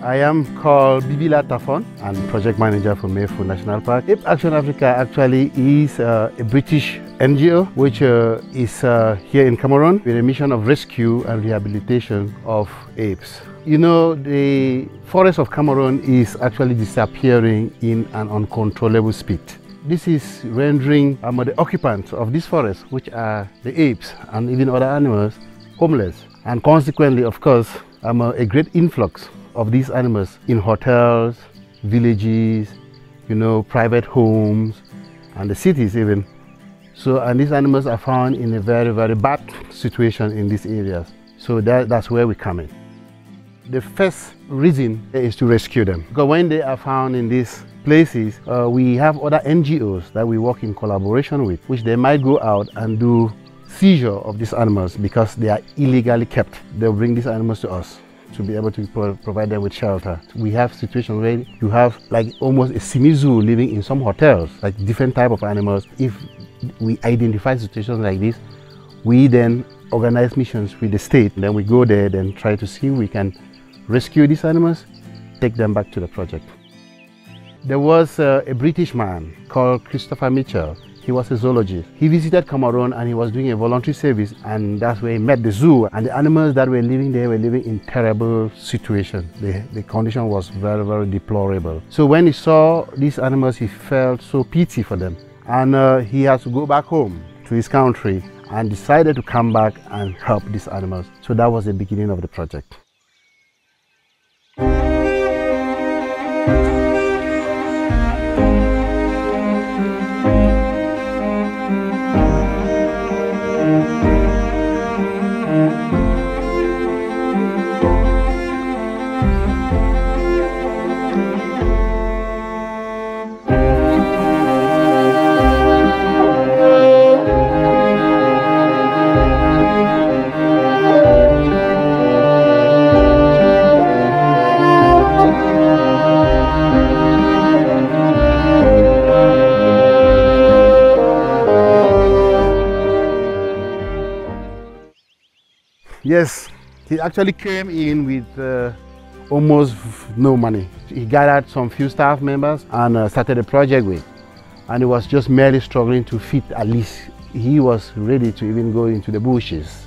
I am called Bibila Tafon. I'm project manager for Mayfu National Park. Ape Action Africa actually is a British NGO which is here in Cameroon with a mission of rescue and rehabilitation of apes. You know, the forest of Cameroon is actually disappearing in an uncontrollable speed. This is rendering the occupants of this forest, which are the apes and even other animals, homeless. And consequently, of course, a great influx of these animals in hotels, villages, you know, private homes, and the cities even. So, and these animals are found in a very, very bad situation in these areas. So that's where we come in. The first reason is to rescue them. Because when they are found in these places, we have other NGOs that we work in collaboration with, which they might go out and do seizure of these animals because they are illegally kept. They'll bring these animals to us to be able to provide them with shelter. We have situations where you have like almost a semi-zoo living in some hotels, like different type of animals. If we identify situations like this, we then organize missions with the state. Then we go there and try to see if we can rescue these animals, take them back to the project. There was a British man called Christopher Mitchell. He was a zoologist. He visited Cameroon and he was doing a voluntary service, and that's where he met the zoo. And the animals that were living there were living in terrible situation. The condition was very, very deplorable. So when he saw these animals, he felt so pity for them. And he had to go back home to his country and decided to come back and help these animals. So that was the beginning of the project. Yes, he actually came in with almost no money. He gathered some few staff members and started a project with. And he was just merely struggling to feed at least. He was ready to even go into the bushes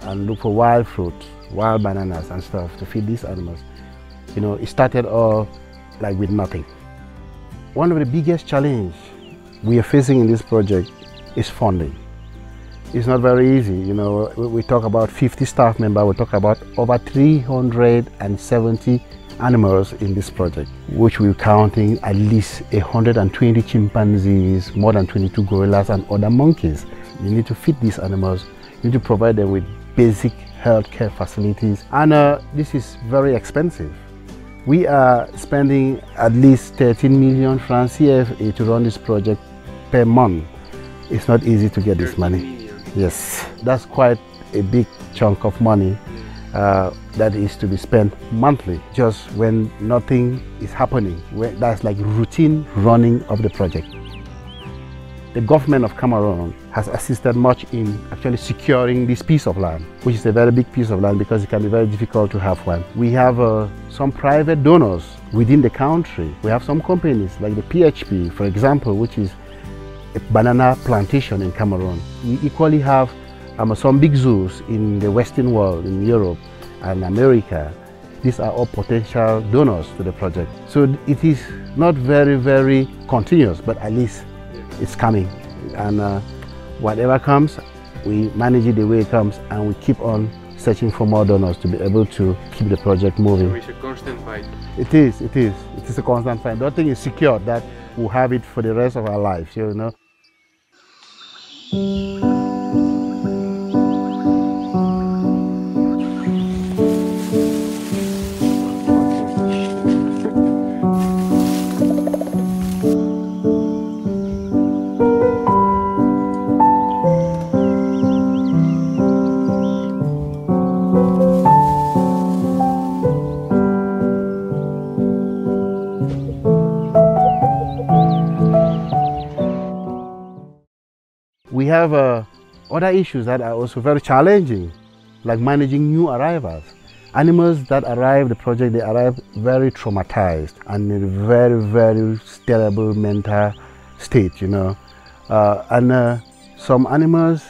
and look for wild fruit, wild bananas and stuff to feed these animals. You know, it started all like with nothing. One of the biggest challenges we are facing in this project is funding. It's not very easy, you know. We talk about 50 staff members, we talk about over 370 animals in this project, which we're counting at least 120 chimpanzees, more than 22 gorillas and other monkeys. You need to feed these animals, you need to provide them with basic healthcare facilities, and this is very expensive. We are spending at least 13 million francs CFA to run this project per month. It's not easy to get this money. Yes, that's quite a big chunk of money that is to be spent monthly, just when nothing is happening. That's like routine running of the project. The government of Cameroon has assisted much in actually securing this piece of land, which is a very big piece of land because it can be very difficult to have one. We have some private donors within the country. We have some companies like the PHP, for example, which is a banana plantation in Cameroon. We equally have some big zoos in the Western world, in Europe and America. These are all potential donors to the project. So it is not very, very continuous, but at least it's coming. And whatever comes, we manage it the way it comes, and we keep on searching for more donors to be able to keep the project moving. So it's a constant fight. It is a constant fight. Nothing is secure that we'll have it for the rest of our lives, you know. We have other issues that are also very challenging, like managing new arrivals. Animals that arrive the project, they arrive very traumatized and in a very, very terrible mental state, you know. Some animals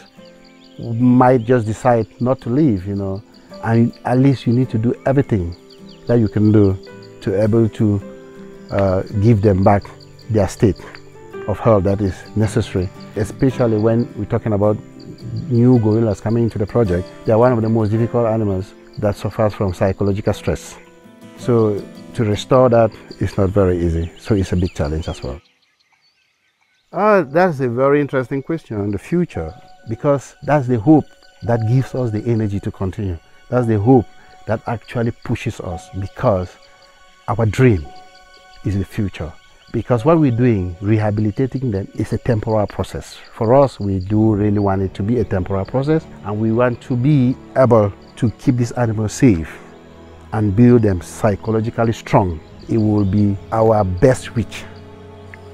might just decide not to leave, you know, and at least you need to do everything that you can do to be able to give them back their state of health that is necessary, especially when we're talking about new gorillas coming into the project. They are one of the most difficult animals that suffers from psychological stress. So to restore that is not very easy, so it's a big challenge as well. That's a very interesting question on the future, because that's the hope that gives us the energy to continue. That's the hope that actually pushes us, because our dream is the future. Because what we're doing, rehabilitating them, is a temporal process. For us, we do really want it to be a temporal process, and we want to be able to keep these animals safe and build them psychologically strong. It will be our best wish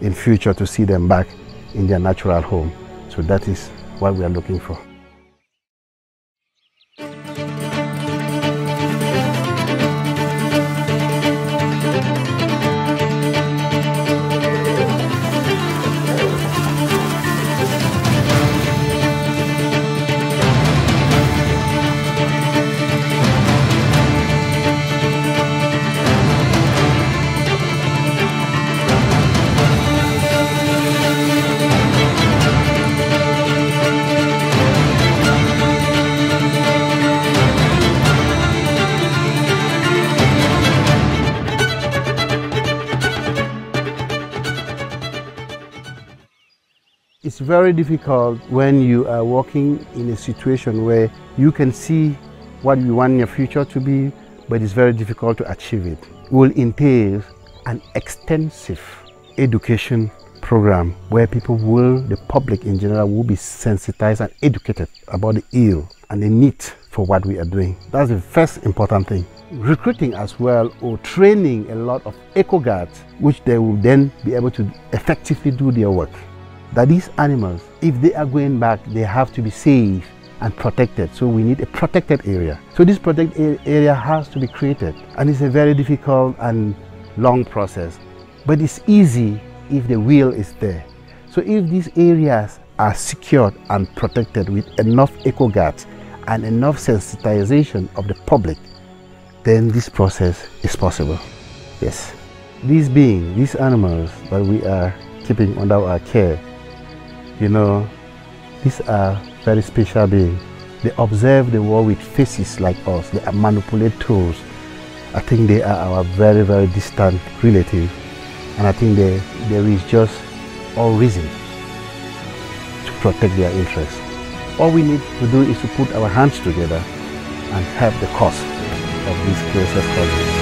in future to see them back in their natural home. So that is what we are looking for. It's very difficult when you are working in a situation where you can see what you want your future to be, but it's very difficult to achieve it. It will entail an extensive education program where the public in general will be sensitized and educated about the ill and the need for what we are doing. That's the first important thing. Recruiting as well, or training a lot of eco guards, which they will then be able to effectively do their work. That these animals, if they are going back, they have to be safe and protected. So we need a protected area. So this protected area has to be created, and it's a very difficult and long process. But it's easy if the will is there. So if these areas are secured and protected with enough eco guards and enough sensitization of the public, then this process is possible. Yes. These animals that we are keeping under our care, you know, these are very special beings. They observe the world with faces like us. They manipulate tools. I think they are our very, very distant relative. And I think there is just all reason to protect their interests. All we need to do is to put our hands together and help the cause of these closest cousins.